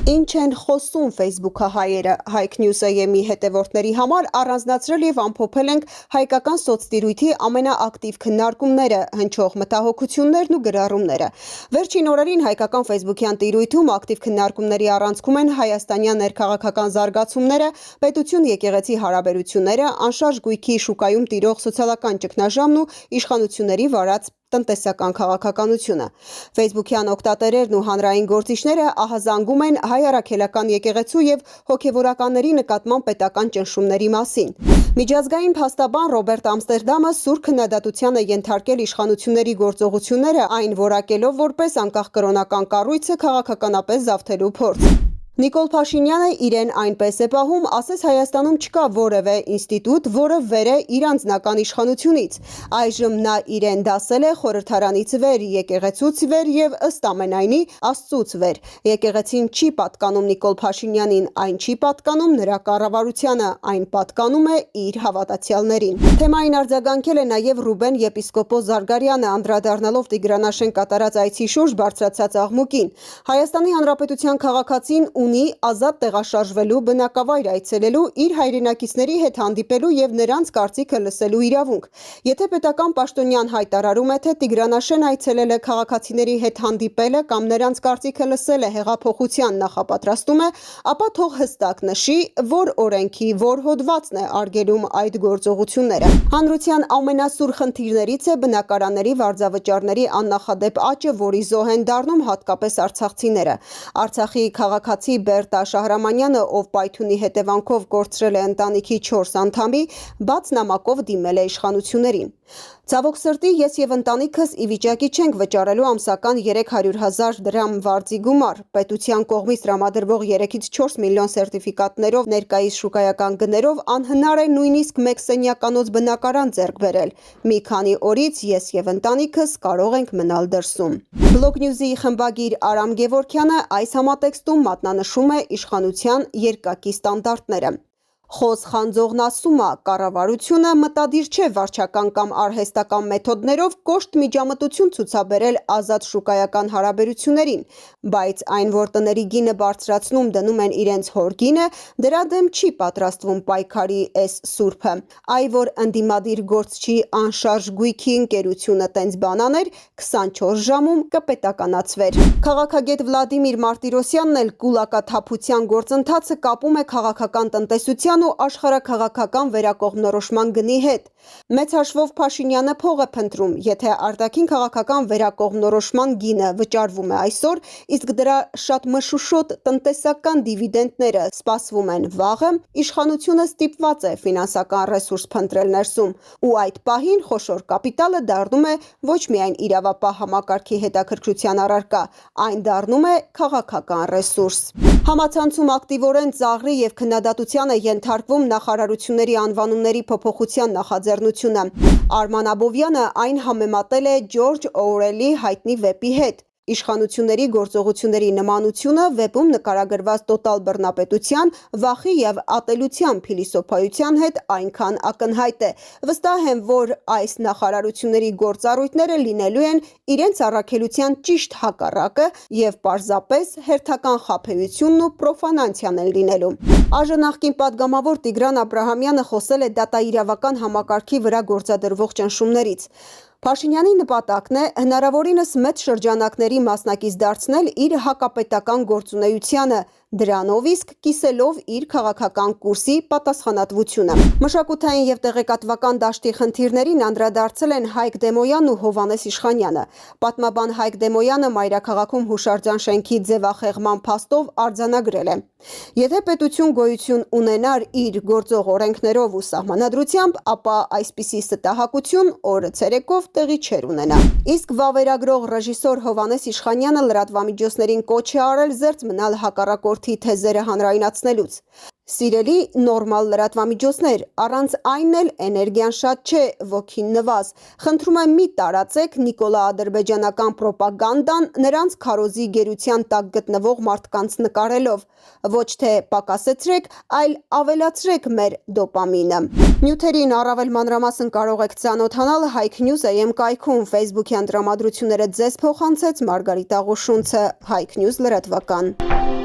Ինչ են խոսում Facebook-ը հայերը, Հայք Նյուզայեմի հետևորդների համար առանձնացրել և ամփոփել ենք հայկական սոցտիրույթի ամենաակտիվ քննարկումները, հնչող մտահոգություններն ու գրառումները։ Վերջին օրերին հայկական Facebook-յան տիրույթում ակտիվ քննարկումների առանցքում են հայաստանյան ներքաղաքական զարգացումները, պետություն-եկեղեցի հարաբերությունները, անշարժ գույքի շուկայում տիրող սոցիալական ճգնաժամն ու իշխանությունների վարած տնտեսական քաղաքականությունը։ Facebook-յան օգտատերերն ու հանրային գործիչները ահազանգում են հայ առաքելական եկեղեցու և հոգևորականների նկատմամբ պետական ճնշումների մասին։ Միջազգային փաստաբան Ռոբերտ Ամստերդամը սուր քննադատության է ենթարկել իշխանությունների գործողությունները, այն որակելով որպես անկախ կրոնական կառույցը քաղաքականապես զավթելու փորձ։ Նիկոլ Փաշինյանը իրեն այնպես է պահում, ասես Հայաստանում չկա որևէ ինստիտուտ, որը վեր է իր անձնական իշխանությունից։ Այժմ նա իրեն դասել է խորհրդարանից վեր, եկեղեցուց վեր և ըստ ամենայնի Աստծուց վեր։ Եկեղեցին չի պատկանում Նիկոլ Փաշինյանին, այն չի պատկանում նրա կառավարությանը, այն պատկանում է իր հավատացյալներին։ Թեմային արձագանքել է նաև Ռուբեն եպիսկոպոս Զարգարյանը, անդրադառնալով Տիգրանաշեն կատարած այցի շուրջ բարձրացած աղմուկին։ Հայաստանի Հանրապետության քաղաքացին ունի ազատ տեղաշարժվելու, բնակավայր այցելելու, իր հայրենակիցների հետ հանդիպելու և նրանց կարծիքը լսելու իրավունք։ Եթե պետական պաշտոնյան հայտարարում է, թե Տիգրանաշեն այցելել է քաղաքացիների հետ հանդիպել է կամ նրանց կարծիքը լսել է հեղափոխության նախապատրաստում է, ապա թող հստակ նշի, որ օրենքի որ հոդվածն է արգելում այդ գործողությունները։ Հանրության ամենասուր խնդիրներից է բնակարանների վարձավճարների աննախադեպ աճը, որի զոհ են դառնում հատկապես արցախցիները։ Արցախի քաղաքացի Բերտա Շահրամանյանը, ով պայթյունի հետևանքով կորցրել է ընտանիքի 4 անդամի, բաց նամակով դիմել է իշխանություններին։ Ցավոք սրտի, ես և ընտանիքս ի վիճակի չենք վճարելու ամսական 300,000 դրամ վարձի գումար։ Պետության կողմից տրամադրվող 3-ից 4 միլիոն սերտիֆիկատներով ներկայիս շուկայական գներով անհնար է նույնիսկ մեկ սենյականոց բնակարան ձեռք բերել։ Մի քանի օրից ես և ընտանիքս կարող ենք մնալ դրսում։ Բլոգ Նյուզի խմբագիր Արամ Գևորգյանը այս համատեքստում մատնանշում է իշխանության երկակի ստանդարտները։ Խոս խանձողն ասում է, կառավարությունը մտադիր չէ վարչական կամ արհեստական մեթոդներով կոշտ միջամտություն ցուցաբերել ազատ շուկայական հարաբերություններին, բայց այն, որ տների գինը բարձրացնում դնում են իրենց հոր գինը, դրա դեմ չի պատրաստվում պայքարի էս սուրբը։ Այ որ ընդդիմադիր գործչի անշարժ գույքի ընկերությունը տենց բան աներ, 24 ժամում կպետականացվեր։ Քաղաքագետ Վլադիմիր Մարտիրոսյանն էլ կուլակաթափության գործընթացը կապում է քաղաքական տնտեսության ու աշխարհաքաղաքական վերակողմնորոշման գնի հետ։ Մեծ հաշվով Փաշինյանը փող է փնտրում, եթե արտաքին քաղաքական վերակողմնորոշման գինը վճարվում է այսօր, իսկ դրա շատ մշուշոտ տնտեսական դիվիդենդները սպասվում են վաղը, իշխանությունը ստիպված է ֆինանսական ռեսուրս փնտրել ներսում, ու այդ պահին խոշոր կապիտալը դառնում է ոչ միայն իրավապահ համակարգի հետաքրքրության առարկա, այն դառնում է քաղաքական ռեսուրս։ Համացանցում ակտիվորեն ծաղրի և քննադատության է ենթարկվում նախարարությունների անվանումների փոփոխության նախաձեռնությունը։ Արման Աբովյանը այն համեմատել է Ջորջ Օրուելի հայտնի վեպի հետ։ Իշխանությունների գործողությունների նմանությունը վեպում նկարագրված տոտալ բռնապետության, վախի և ատելության փիլիսոփայության հետ այնքան ակնհայտ է։ Վստահ եմ, որ այս նախարարությունների գործառույթները լինելու են իրենց առաքելության ճիշտ հակառակը և պարզապես հերթական խաբեությունն ու պրոֆանանցիան են լինելու։ ԱԺ նախկին պատգամավոր Տիգրան Աբրահամյանը խոսել է դատաիրավական համակարգի վրա գործադրվող ճնշումներից։ Փաշինյանի նպատակն է հնարավորինս մեծ շրջանակների մասնակից դարձնել իր հակապետական գործունեությանը, դրանով իսկ կիսելով իր քաղաքական կուրսի պատասխանատվությունը։ Մշակութային և տեղեկատվական դաշտի խնդիրներին անդրադարձել են Հայկ Դեմոյանն ու Հովհաննես Իշխանյանը։ Պատմաբան Հայկ Դեմոյանը Մայրաքաղաքում հուշարձան շենքի ձևախեղման փաստով արձանագրել է. Եթե պետություն գոյություն ունենար իր գործող օրենքներով ու սահմանադրությամբ, ապա այսպիսի ստահակություն օրը ցերեկով տեղի չէր ունենա։ Իսկ վավերագրող ռեժիսոր Հովհաննես Իշխանյանը լրատվամիջոցներին կոչ է արել զերծ մնալ հակառակորդի թեզերը հանրայնացնելուց։ Սիրելի նորմալ լրատվամիջոցներ, առանց այն էլ էներգիան շատ չէ, ոգին նվազ։ Խնդրում եմ մի տարածեք Նիկոլա ադրբեջանական պրոպագանդան նրանց քարոզի գերության տակ գտնվող մարդկանց նկարելով։ Ոչ թե պակասեցրեք, այլ ավելացրեք մեր դոպամինը։ Նյութերին առավել մանրամասն կարող եք ծանոթանալ Հայք Նյուզայեմ կայքում, Facebook-յան տրամադրությունները ձեզ փոխանցեց Մարգարիտ Աղուշունցը, Հայք Նյուզ լրատվական։